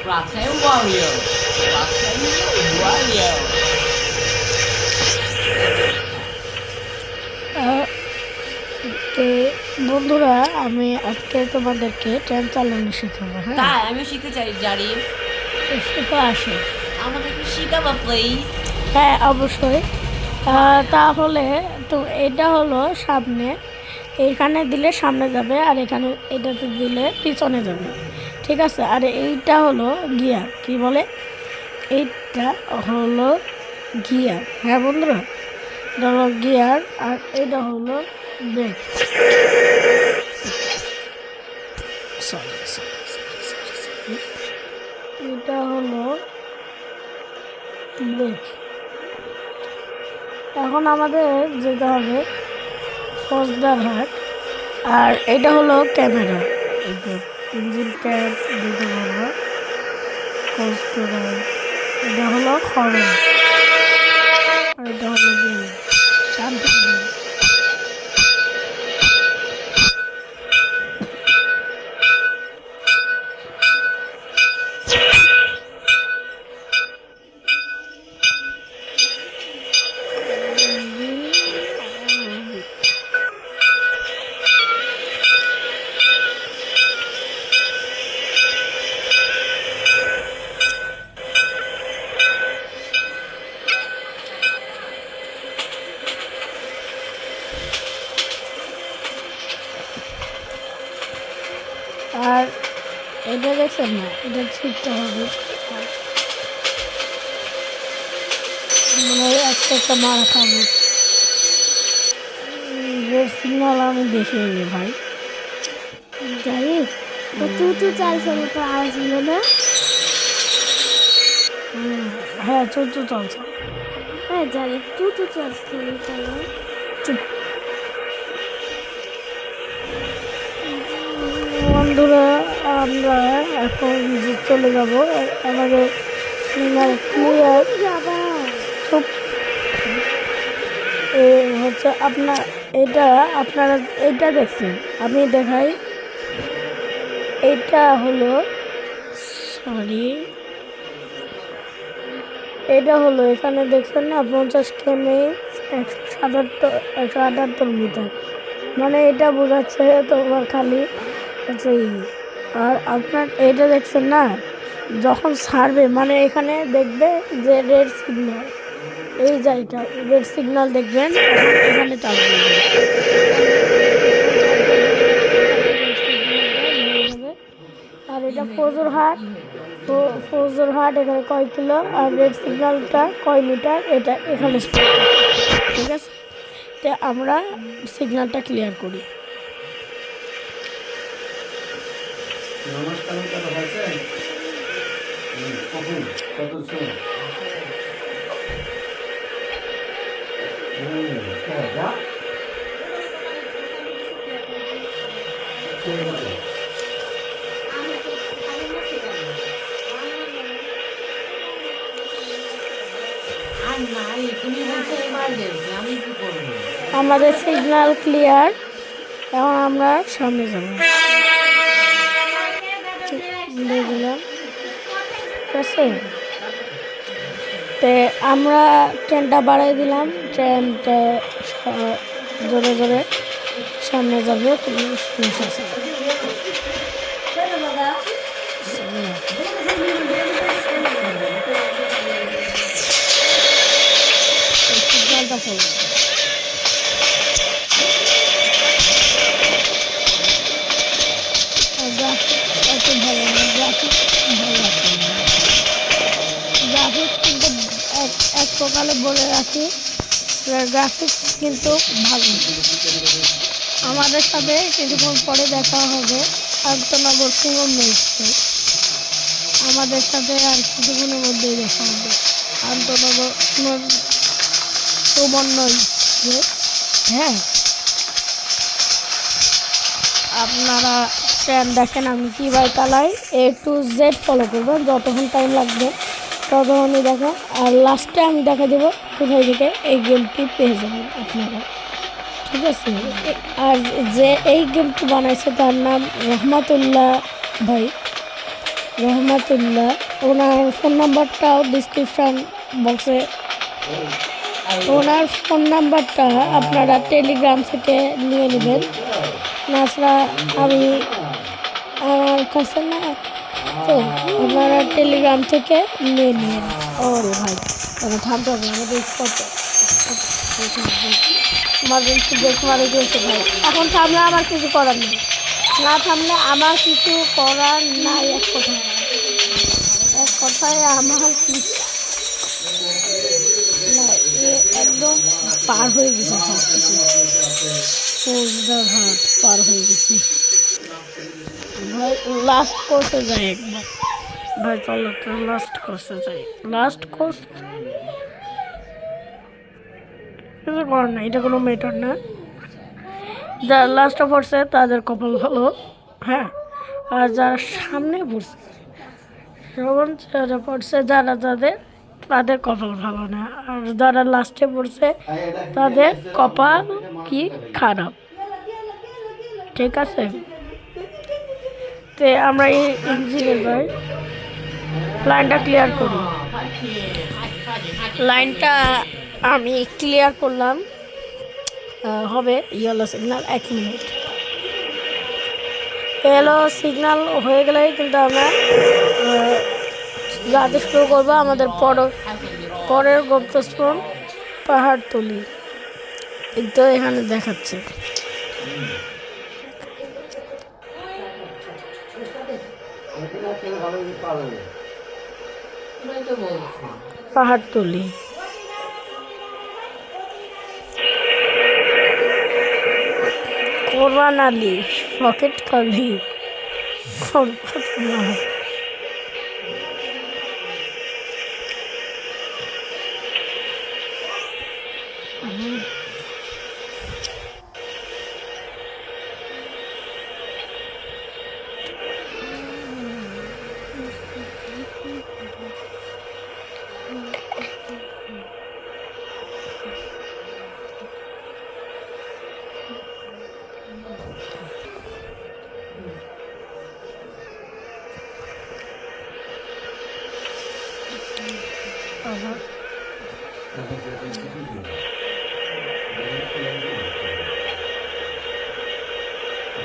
Roxanne Warrior. Roxanne Warrior. তো বন্ধুরা, আমি আজকে তোমাদেরকে ট্রেন চালানো শেখাবো। হ্যাঁ, তাই আমি শিখতে চাই জারি। সেটা আসে আমাকে একটু শিখাবো প্লিজ। হ্যাঁ, অবশ্যই। তাহলে তো এটা হলো সামনে, এইখানে দিলে সামনে যাবে, আর এখানে এটাতে দিলে পিছনে যাবে, ঠিক আছে। আর এইটা হলো গিয়ার, কি বলে, এইটা হলো গিয়ার। হ্যাঁ বন্ধুরা, এটা হলো গিয়ার, আর এটা হলো ব্রেক। এটা হলো ব্রেক। এখন আমাদের যেতে হবে ফৌজদারহাট, আর এটা হলো ক্যামেরা, ইঞ্জিন ক্যাপ দিতে পারবো, এটা হলো হর্ন, আর এটা হলো বেল, শান্তি বেল। আর এটা দেখছেন না, এটা ছিটতে হবে। মনে হয় আজকে একটা মার খাবো। রেড সিগন্যাল আমি দেখিনি ভাই। যাই তুই চালছে মতো আওয়াজ হলো না। হ্যাঁ চলছে চলছে। হ্যাঁ জানি তুই চালছে তাহলে। চুপ। বন্ধুরা আমরা এখন যে চলে যাব আমাদের সিগন্যাল ক্লিয়ার। যাবা চুপ। হচ্ছে আপনারা এটা দেখছেন, আমি দেখাই। এটা হলো সরি, এটা হলো এখানে দেখছেন না 50 কেমি 178 মিটার, মানে এটা বোঝাচ্ছে তোমার খালি হচ্ছে আর আপনার এটা দেখছেন না, যখন ছাড়বে মানে এখানে দেখবে যে রেড সিগন্যাল, এই জায়গাটা রেড সিগন্যাল দেখবেন এখানে চাপ দেবেন। আর এটা ফজরহাট এখানে কয় কিলো আর রেড সিগন্যালটা কয় মিটার এটা এখানে, ঠিক আছে। তো আমরা সিগন্যালটা ক্লিয়ার করি। নমস্কার কথা হয়েছে কখন কত সময় যা আর নাই, তুমি বলছো এমার্জেন্সি, আমি কি করবো? আমাদের সিগন্যাল ক্লিয়ার, এখন আমরা সামনে যাব। বুঝলাম, ঠিক আছে। তো আমরা ট্রেনটা বাড়াই দিলাম, ট্রেনটা জোরে জোরে সামনে যাবে, কোনো সমস্যা আছে না। সিগন্যালটা ফলো এত ভালো না, গ্রাফিক ভালো আছে। গ্রাফিক কিন্তু এক প্রকারে বলে রাখি, গ্রাফিক্স কিন্তু ভালো। আমাদের সাথে কিছুক্ষণ পরে দেখা হবে আন্তনগর সিঙ্গল মিলছে, আমাদের সাথে আর কিছুক্ষণের মধ্যেই দেখা হবে আন্তনগর সুবর্ণ। হ্যাঁ, আপনারা ট্রেন দেখেন আমি কীভাবে চালাই, A to Z ফলো করবেন, যতক্ষণ টাইম লাগবে ততক্ষণই দেখেন। আর লাস্টে আমি দেখা দেবো কোথায় থেকে এই গেমটি পেয়ে যাবেন আপনারা, ঠিক আছে। আর যে এই গেমটি বানাইছে তার নাম রহমাতুল্লাহ ভাই, রহমাতুল্লাহ। ওনার ফোন নাম্বারটাও ডিসক্রিপশান বক্সে, ওনার ফোন নাম্বারটা আপনারা টেলিগ্রাম থেকে নিয়ে নেবেন, তাছাড়া আমি আমার কাছে না, তো আপনারা টেলিগ্রাম থেকে নিয়ে নিন। ওরে ভাই এখন থামতে হবে, আমাদের স্পটে ইমার্জেন্সি ব্রেক মারে দিয়েছে ভাই, এখন থামলে আমার কিছু করার নেই, না থামলে আমার কিছু করার নাই। এক কথায় আমার কিছু না, একদম পার হয়ে গেছে সব কিছু, ফৌজদারহাট পার হয়ে গেছি ভাই। লাস্ট কোর্সে যাই একবার ভাই, চলো তো লাস্ট কোর্সে যাই। লাস্ট কোর্স কিছু করার না, এটা কোনো ম্যাটার না। যারা লাস্টে পড়ছে তাদের কপাল ভালো, হ্যাঁ। আর যারা সামনে পড়ছে যারা পড়ছে তাদের কপাল ভালো না, আর যারা লাস্টে পড়ছে তাদের কপাল কি খারাপ, ঠিক আছে। তো আমরা এই ইঞ্জিনে যাই, লাইনটা ক্লিয়ার করি। লাইনটা আমি ক্লিয়ার করলাম, হবে yellow signal 1 minute. Yellow signal হয়ে গেলেই কিন্তু আমরা যাতে শুরু করবো আমাদের পরের গন্তব্য পাহাড়তলি, কিন্তু এখানে দেখাচ্ছে ভালো পারবে। ওটাই তো বলছি। পাহাড়তলি। কোরবান আলী, পকেট খালি।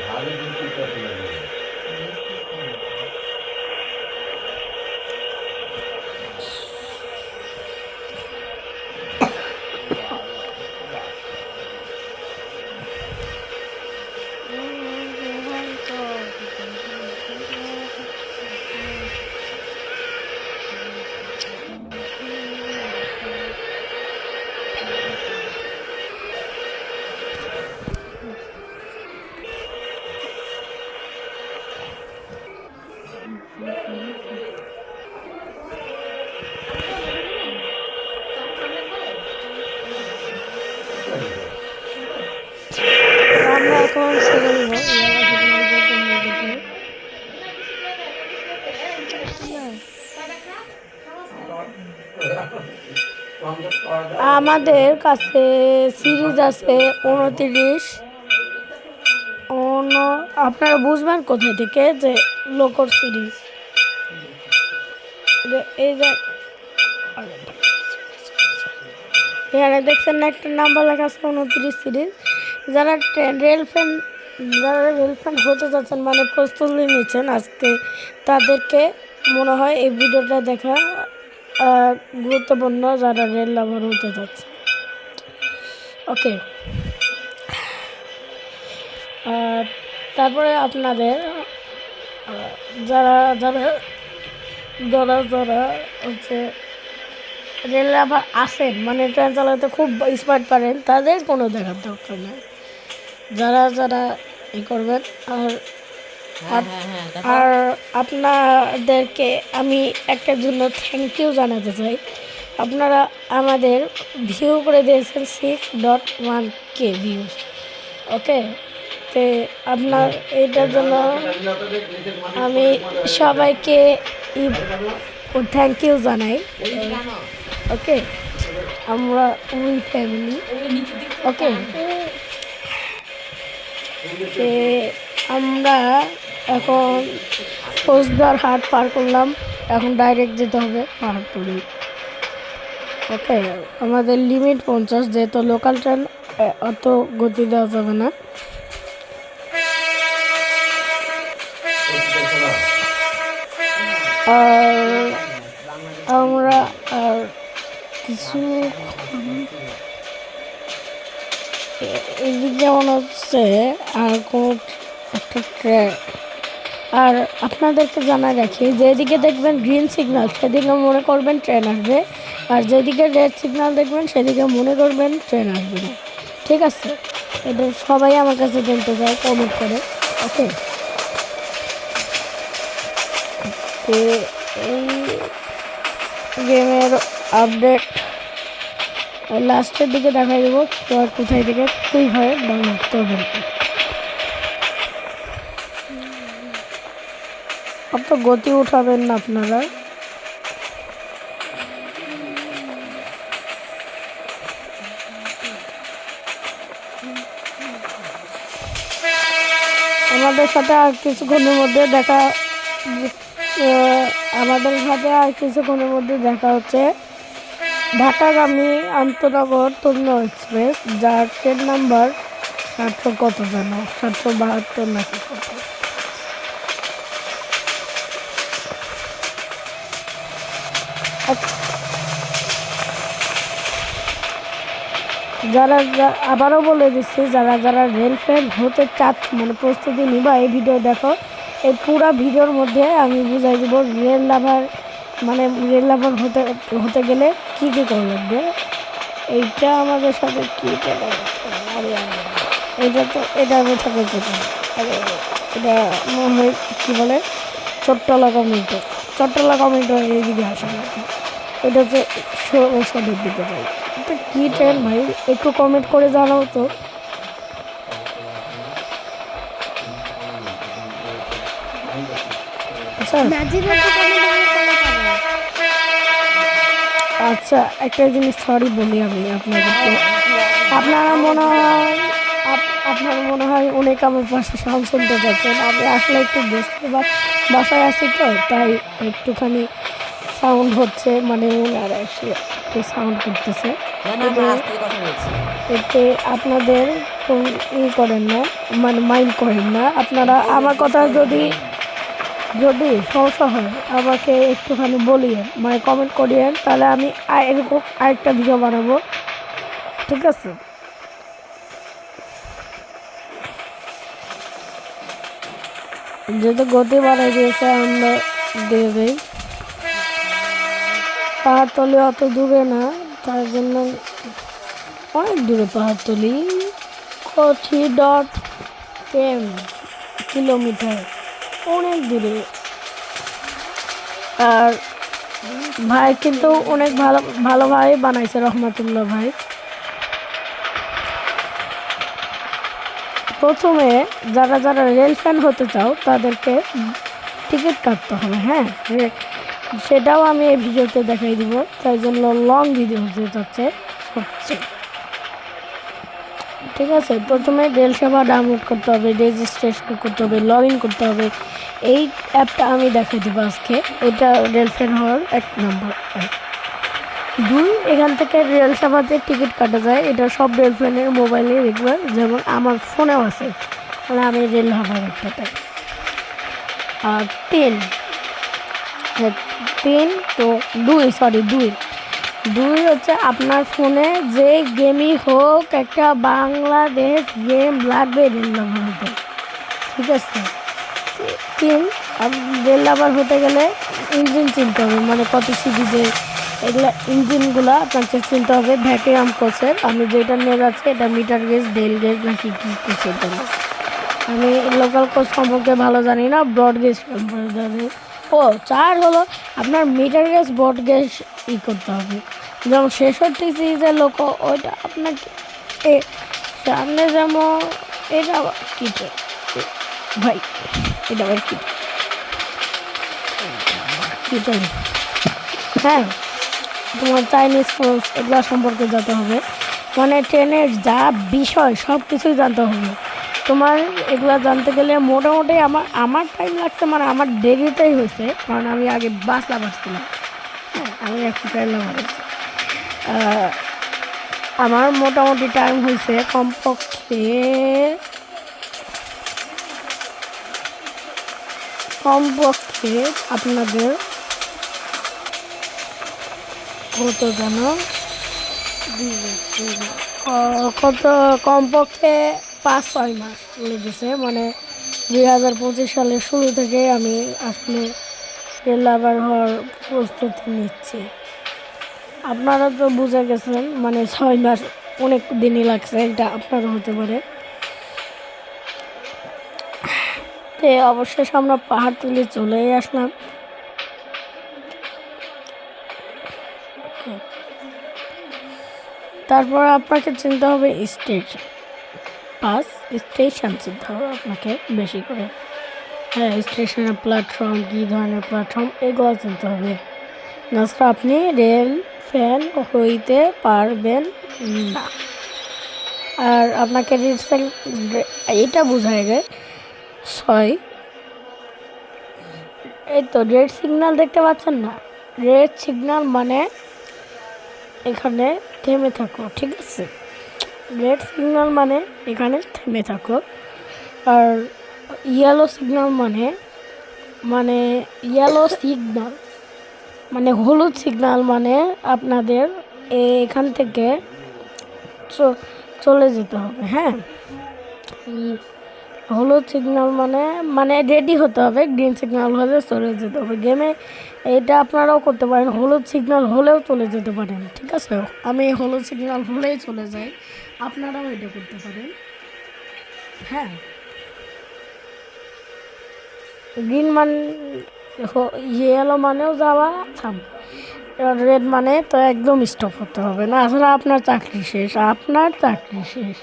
ভালো কিন্তু করতে লাগবে। আমরা এখন ছেড়ে দেবো। আমাদের কাছে সিরিজ আছে 29। আপনারা বুঝবেন কোথায় থেকে যে লোকর সিরিজ। এই যে এখানে দেখছেন না একটা নাম্বার লেখা আছে 29 সিরিজ। যারা রেল ফ্যান হতে যাচ্ছেন মানে প্রস্তুতি নিচ্ছেন আজকে, তাদেরকে মনে হয় এই ভিডিওটা দেখা গুরুত্বপূর্ণ, যারা রেল লাভার হতে যাচ্ছে। ওকে, তারপরে আপনাদের যারা যারা যারা যারা হচ্ছে রেল লাভার আসেন, মানে ট্রেন চালাতে খুব স্মার্ট পারেন, তাদের কোনো দেখার দরকার নেই। যারা যারা করবেন। আর আপনাদেরকে আমি একটা জন্য থ্যাংক ইউ জানাতে চাই। আপনারা আমাদের ভিউ করে দিয়েছেন 6.1K ভিউ। ওকে, তো আপনার এইটার জন্য আমি সবাইকে থ্যাংক ইউ জানাই। ওকে, আমরা উই ফ্যামিলি। ওকে, আমরা এখন ফৌজদার হাট পার করলাম, এখন ডাইরেক্ট যেতে হবে পাহাড়তলি। ওকে, আমাদের লিমিট 50, যেহেতু লোকাল ট্রেন অত গতি দেওয়া যাবে না। আর আমরা আর কিছু এদিক যেমন হচ্ছে আর কোনো একটা ট্রেন। আর আপনাদেরকে জানাই রাখি, যেদিকে দেখবেন গ্রিন সিগন্যাল সেদিকে মনে করবেন ট্রেন আসবে, আর যেদিকে রেড সিগন্যাল দেখবেন সেদিকে মনে করবেন ট্রেন আসবে না। ঠিক আছে, এটা সবাই আমার কাছে জানতে চায় কমেন্ট করে। ওকে, তো এই গেমের আপডেট লাস্টের দিকে দেখা দেবো কোথায় থেকে কীভাবে ডাউনলোড করবেন। অত গতি উঠাবেন না আপনারা। আমাদের সাথে আর কিছুক্ষণের মধ্যে দেখা হচ্ছে ঢাকাগামী আন্তনগর তরুণ এক্সপ্রেস, যার ট্রেন নাম্বার 700 কত যেন 772 নাকি কত। যারা আবারও বলে দিচ্ছি, যারা যারা রেল ফ্যান হতে চাচ্ছ মানে প্রস্তুতি নিবা, এই ভিডিও দেখো। এই পুরো ভিডিওর মধ্যে আমি বুঝাই দিব রেল লাভার মানে রেল লাভার হতে হতে গেলে কী কী করা লাগবে। এইটা আমাদের সাথে কী এটা আমি থাকে কোথায় এটা মনে হয় কী বলে চট্টলা কমিউনিটি এইদিকে আসে নাকি এটা হচ্ছে সদের দিকে যাই। এটা কী ট্রেন ভাই একটু কমেন্ট করে জানাও তো। আচ্ছা একটা জিনিস সরি বলি আমি আপনাদেরকে, আপনারা মনে হয় অনেক আমার পাশে সাউন্ড শুনতে চাচ্ছেন। আমি আসলে একটু বাসায় আছি তো তাই একটুখানি সাউন্ড হচ্ছে মানে ওনারা এসে একটু সাউন্ড করতেছে। এতে আপনাদের করেন না মানে মাইন্ড করেন না। আপনারা আমার কথা যদি সমস্যা হয় আমাকে একটুখানি বলিয়েন মানে কমেন্ট করিয়েন, তাহলে আমি এরকম আরেকটা ভিডিও বানাবো, ঠিক আছে? যেহেতু গতি বাড়াই দিয়েছে আমরা দিয়ে দিই। পাহাড়তলি অত দূরে না, তার জন্য অনেক দূরে পাহাড়তলি 3.10 কিলোমিটার, অনেক দূরে। আর ভাই কিন্তু অনেক ভালো ভাই বানাইছে রহমাতুল্লাহ ভাই। প্রথমে যারা রেল ফ্যান হতে চাও তাদেরকে টিকিট কাটতে হবে, হ্যাঁ সেটাও আমি এই ভিডিওতে দেখাই দিব, তাই জন্য লং ভিডিও হতে যাচ্ছে সবচেয়ে, ঠিক আছে? প্রথমে রেল সেবা ডাউনলোড করতে হবে, রেজিস্ট্রেশন করতে হবে, লগ ইন করতে হবে। এই অ্যাপটা আমি দেখাই দেবো আজকে। এটা রেল ফ্যান হওয়ার 1 নম্বর অ্যাপ। 2, এখান থেকে রেল সেবাতে টিকিট কাটা যায়। এটা সব রেল ফ্যানের মোবাইলে দেখবে, যেমন আমার ফোনেও আছে, মানে আমি রেল হাবার একটাতে। আর 3 তো 2 হচ্ছে আপনার ফোনে যে গেমই হোক একটা বাংলাদেশ গেম লাগবে রেল লাভার হতে, ঠিক আছে? 3 রেল লাভার হতে গেলে ইঞ্জিন চিনতে হবে, মানে কত সিরিজের এগুলো ইঞ্জিনগুলো আপনাকে চিনতে হবে। ভ্যাকুয়াম কোচের আমি যেটা নিয়ে যাচ্ছি এটা মিটার গেজ ডেল গেজ নাকি কী কোচের জন্য আমি লোকাল কোচ সম্পর্কে ভালো জানি না, ব্রড গেজ সম্পর্কে জানি। 4 হলো আপনার মিটার গেজ ব্রড গেজ করতে হবে। যেমন 66 সিরিজের লোক ওইটা আপনাকে সামনে যেমন এটা কিটে ভাই এটা আবার কিটে হ্যাঁ তোমার চাইনিজ ফোর্স এগুলো সম্পর্কে জানতে হবে, মানে ট্রেনের যা বিষয় সব কিছুই জানতে হবে তোমার। এগুলো জানতে গেলে মোটামুটি আমার টাইম লাগছে, মানে আমার দেরিতেই হয়েছে, কারণ আমি আগে বাসছিলাম, হ্যাঁ আমি একটু ট্রেন বাড়াইছি। আমার মোটামুটি টাইম হয়েছে কমপক্ষে আপনাদের কত জানো কমপক্ষে 5-6 মাস লেগেছে, মানে 2025 সালের শুরু থেকে আমি আসলে রেল লাভার হওয়ার প্রস্তুতি নিচ্ছি। আপনারা তো বুঝে গেছেন, মানে 6 মাস অনেক দিনই লাগছে, এটা আপনারও হতে পারে। তো অবশেষ আমরা পাহাড়তলি চলেই আসলাম। তারপর আপনাকে চিনতে হবে স্টেশন চিনতে হবে আপনাকে বেশি করে, হ্যাঁ স্টেশনের প্ল্যাটফর্ম, কী ধরনের প্ল্যাটফর্ম এগুলো চিনতে হবে, নাছাড়া আপনি রেল ফ্যান হইতে পারবেন না। আর আপনাকে এটা বোঝায় গে 6 এই তো রেড সিগন্যাল দেখতে পাচ্ছেন না, রেড সিগন্যাল মানে এখানে থেমে থাকো, ঠিক আছে? রেড সিগন্যাল মানে এখানে থেমে থাকো। আর ইয়েলো সিগন্যাল মানে হলুদ সিগন্যাল মানে আপনাদের এখান থেকে চলে যেতে হবে, হ্যাঁ হলুদ সিগন্যাল মানে রেডি হতে হবে, গ্রিন সিগন্যাল হলে চলে যেতে হবে গেমে। এটা আপনারাও করতে পারেন, হলুদ সিগন্যাল হলেও চলে যেতে পারেন, ঠিক আছে। আমি হলুদ সিগন্যাল হলেই চলে যাই, আপনারাও এটা করতে পারেন। হ্যাঁ, গ্রিন ইয়েলো মানেও যাওয়া থাম, এবার রেড মানে তো একদম স্টপ হতে হবে, না আসলে আপনার চাকরি শেষ, আপনার চাকরি শেষ,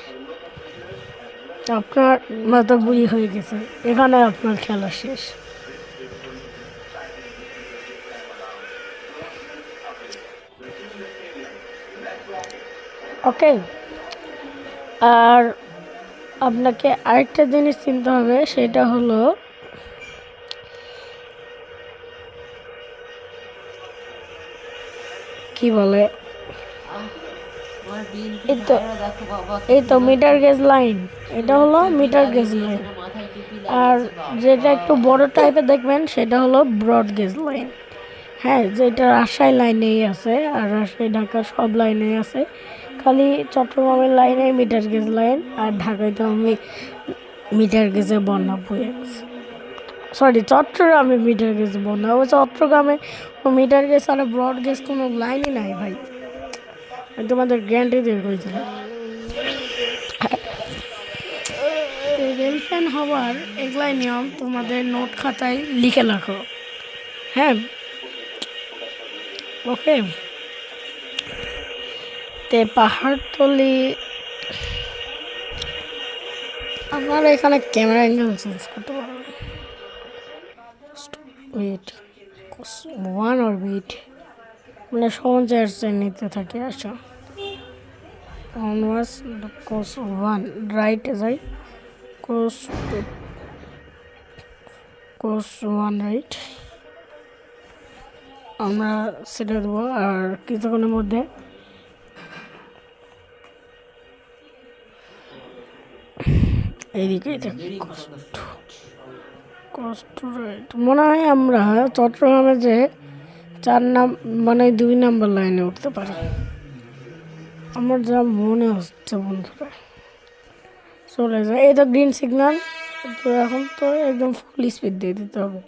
আপনার মাথা বুড়ি হয়ে গেছে, এখানে আপনার খেলা শেষ। ওকে, আর আপনাকে আরেকটা জিনিস চিনতে হবে, সেটা হলো কি বলে, আমার বিএনপি এই তো ভাইরা দেখো বাবা, এই তো মিটার গেজ লাইন, এটা হলো মিটার গেজ লাইন। মাথায় টুপি আর লাগিয়েছে যেটা একটু বড় টাইপের দেখবেন সেটা হলো ব্রড গেজ লাইন। হ্যাঁ, যেটা রাজশাহী লাইনেই আছে, আর রাজশাহী ঢাকার সব লাইনেই আছে, খালি চট্টগ্রামের লাইনে মিটার গেজ লাইন, আর ঢাকায় তো আমি মিটার গেজে বন্যা বয়ে গেছে। সরি, চট্টগ্রামে মিটার গেজ বন্যা, ও চট্টগ্রামে মিটার গেজ আর ব্রড গেজ কোনো লাইনই নাই ভাই, আমি তোমাদের গ্যারান্টি দিয়ে করেছিলাম। রেল ফ্যান হওয়ার এগুলাই নিয়ম, তোমাদের নোট খাতায় লিখে রাখো। হ্যাঁ, ওকে। তে পাহাড়তলি, আপনারা এখানে ক্যামেরা অ্যাঙ্গেল চেঞ্জ করতে পারবেন। ওয়েট, ওয়ান আর ওয়েট, মানে সহজ নিতে থাকি। আচ্ছা, অনওয়ার্স কোর্স ওয়ান, রাইটে যাই, কোর্স ওয়ান রাইট, আমরা সেটা দেবো। আর কিছুক্ষণের মধ্যে এইদিকেই থাকি, মনে হয় আমরা চট্টগ্রামে যে 2 নাম্বার লাইনে উঠতে পারি, আমার যা মনে হচ্ছে বন্ধুরা। চলে যায়, এই তো গ্রিন সিগন্যাল, তো এখন তো একদম ফুল স্পিড দিয়ে দিতে হবে,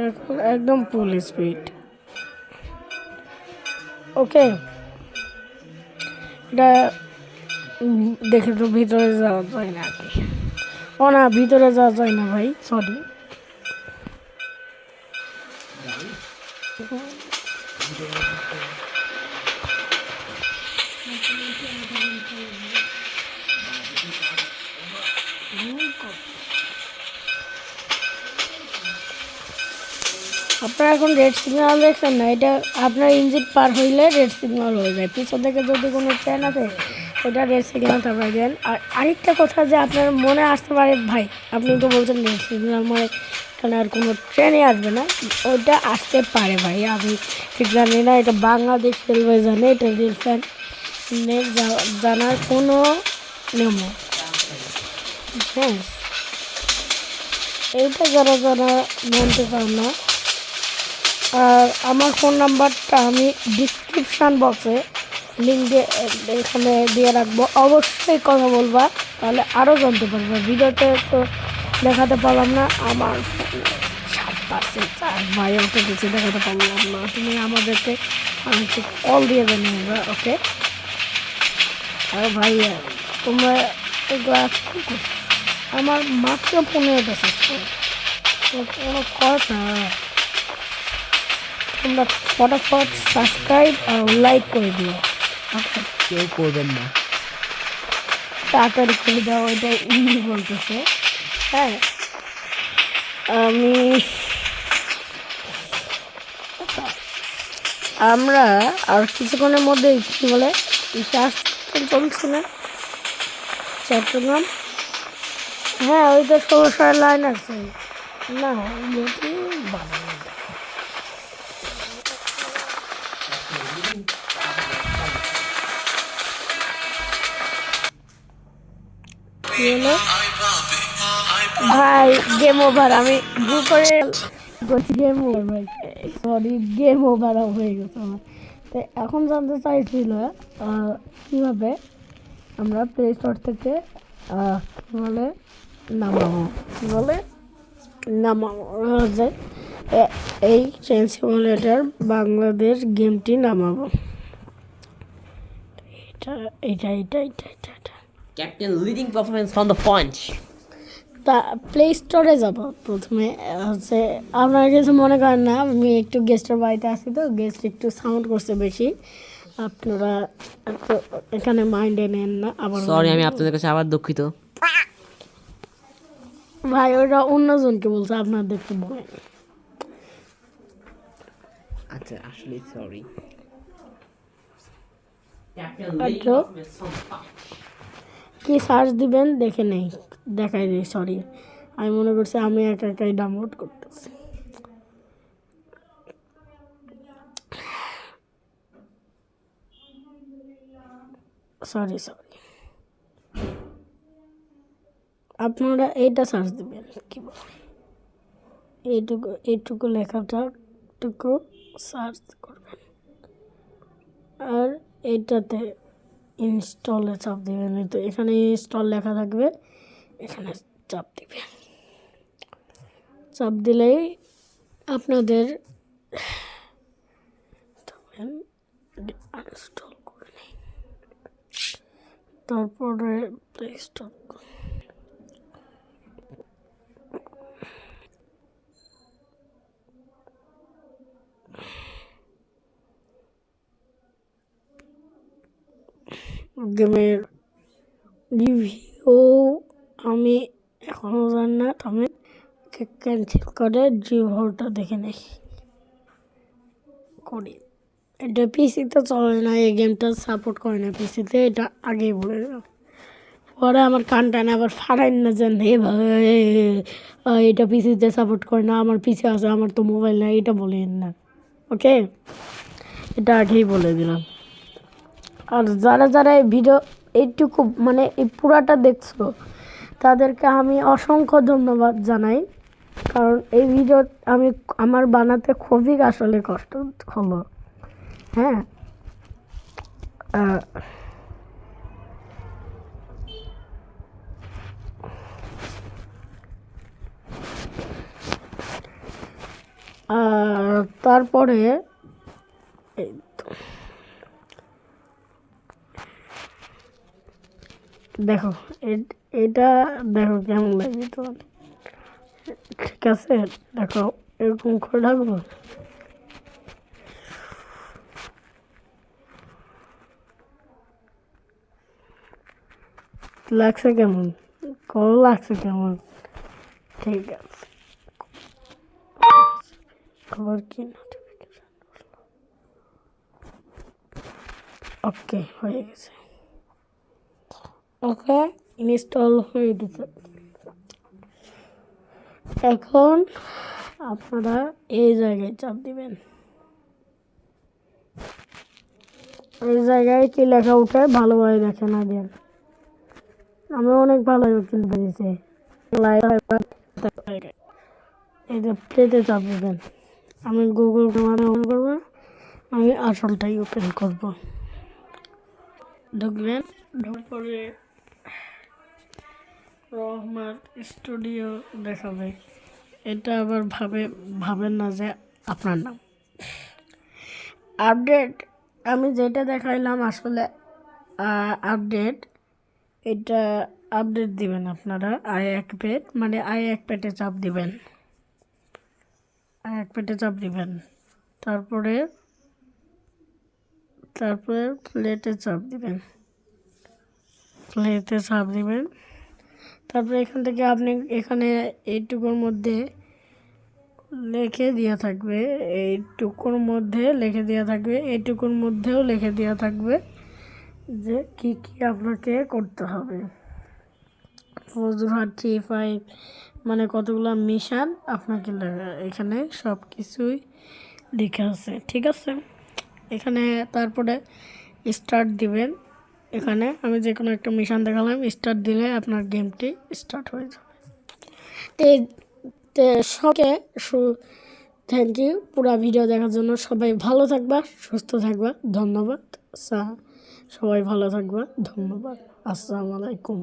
এখন একদম ফুল স্পিড। ওকে, এটা দেখে তো ভিতরে যাওয়া যায় না আর কি। ও না, ভিতরে যাওয়া যায় না ভাই, সরি। আপনারা এখন রেড সিগন্যাল দেখছেন না, এটা আপনার ইঞ্জিন পার হইলে রেড সিগন্যাল হয়ে যায়, পিছন থেকে যদি কোনো ট্রেন আসে ওটা রেড সিগন্যাল তারপরে দেন। আর আরেকটা কথা যে আপনার মনে আসতে পারে, ভাই আপনি তো বলছেন রেড সিগন্যাল মানে এখানে আর কোনো ট্রেনে আসবে না, ওইটা আসতে পারে ভাই, আমি ঠিক জানি না, এটা বাংলাদেশ রেলওয়ে জানে, এটা রেল ফ্যান জানার কোনো নিয়ম নেই। হ্যাঁ, এইটা যারা যারা জানতে চান না, আর আমার ফোন নাম্বারটা আমি ডিসক্রিপশান বক্সে লিঙ্ক দিয়ে এখানে দিয়ে রাখবো, অবশ্যই কথা বলবা, তাহলে আরও জানতে পারবে। ভিডিওতে তো দেখাতে পারলাম না, আমার ফোনে 7% চার্জ ভাই, ওটা কিছু দেখাতে পারলাম না, তুমি আমাদেরকে আমাকে কল দিয়ে জানিয়ে, ওকে। আর ভাইয়া তোমরা এগুলা আমার মাত্র 15টা সাবস্ক্রাইব, কোনো কথা, তোমরা ফটাফট সাবস্ক্রাইব আর লাইক করে দিও, কেউ করবেন না, তাড়াতাড়ি করে দাও, এটা ইনি বলতেছে। হ্যাঁ, আমরা আর কিছুক্ষণের মধ্যে কী বলে চলছে না চট্টগ্রাম। হ্যাঁ, ওই তো 16 লাইন আছে না, ভালো ভাই। গেম ওভার, আমি ভুল করে গেম ওভার ভাই, সরি, গেম ওভার হয়ে গেছে আমার। তো এখন জানতে চাইছিল কীভাবে আমরা প্লে স্টোর থেকে কী বলে নামাবো, কি বলে নামাবো হচ্ছে এই ট্রেন সিমুলেটর বাংলাদেশ গেমটি নামাবো। এটা এটা এটা এটা এটা এটা Captain leading performance from the punch. তা প্লে স্টোরে যাব প্রথমে। হচ্ছে আপনারা কিছু মনে করেন না, আমি একটু গেস্টের বাড়িতে আসি তো গেস্ট একটু সাউন্ড করছে বেশি, আপনারা একটু এখানে মাইন্ডে নেন না। আবার সরি, আমি আপনাদের কাছে আবার দুঃখিত। ভাই ওটা অন্যজনকে বলছে, আপনাদের একটু বলেন। আচ্ছা, আসলে সরি। আচ্ছা কি সার্চ দিবেন দেখে নেই, দেখাই দিই। সরি, আমি মনে করছি আমি একা একাই ডাউনলোড করতেছি। সরি সরি, আপনারা এইটা সার্চ দিবেন, কি বলে এইটুকু লেখাটাটুকু সার্চ করবেন, আর এইটাতে ইনস্টলে চাপ দিবেন। তো এখানে ইনস্টল লেখা থাকবে, এখানে চাপ দিবেন। চাপ দিলেই আপনাদের আনইনস্টল করে নিই, তারপরে প্লে স্টোর গেমের রিভিউ আমি এখনও জানি না, তবে ক্যান্সেল করে রিভিউটা দেখে নেই করি। এটা পিসিতে চলে না, এই গেমটা সাপোর্ট করে না পিসিতে, এটা আগেই বলে দিলাম। পরে আমার কানটা না আবার ফাড়াই না যেন এভাবে এটা পিসিতে সাপোর্ট করে না, আমার পিসি আছে, আমার তো মোবাইল না, এটা বলেন না। ওকে, এটা আগেই বলে দিলাম। আর যারা যারা এই ভিডিও এইটুকু মানে এই পুরাটা দেখছো তাদেরকে আমি অসংখ্য ধন্যবাদ জানাই, কারণ এই ভিডিও আমার বানাতে খুবই আসলে কষ্ট হলো। হ্যাঁ, তারপরে এই তো দেখো, এটা দেখো কেমন লাগে তোমার, ঠিক আছে? দেখো এরকম করে রাখবো, লাগছে কেমন, কল লাগছে কেমন? ঠিক আছে, খবর কি নোটিফিকেশন, ওকে হয়ে গেছে। ওকে, ইনস্টল হয়ে গেছে। এখন আপনারা এই জায়গায় চাপ দিবেন, এই জায়গায় কি লেখা উঠে ভালোভাবে দেখেন আগে। আমি অনেক ভালো কিন্তু পেয়েছি। এই যে প্লেতে চাপ দিবেন, আমি গুগল ক্রোমে ওপেন করবো, আমি আসলটাই ওপেন করবো। ঢুকবেন, ঢোকার পরে রহমান স্টুডিও দেখাবে। এটা আবার ভাবেন না যে আপনার নাম। আপডেট আমি যেটা দেখাইলাম আসলে আপডেট, এটা আপডেট দিবেন আপনারা। i1pad মানে i1pad চাপ দিবেন, i1pad চাপ দিবেন, তারপরে প্লেতে চাপ দিবেন, প্লেতে চাপ দিবেন। তারপরে এখান থেকে আপনি এখানে এইটুকুর মধ্যে লিখে দেওয়া থাকবে, এইটুকুর মধ্যে লিখে দেওয়া থাকবে, এইটুকুর মধ্যেও লিখে দেওয়া থাকবে যে কি কি আপনাকে করতে হবে। ফজরহাট 3-5 মানে কতগুলো মিশন আপনাকে এখানে সব কিছুই লেখা আছে, ঠিক আছে? এখানে তারপরে স্টার্ট দিবেন। এখানে আমি যে কোনো একটা মিশন দেখালাম, স্টার্ট দিলে আপনার গেমটি স্টার্ট হয়ে যাবে। সবকে থ্যাংক ইউ পুরো ভিডিও দেখার জন্য। সবাই ভালো থাকবা, সুস্থ থাকবা, ধন্যবাদ। সবাই ভালো থাকবা, ধন্যবাদ। আসসালামু আলাইকুম।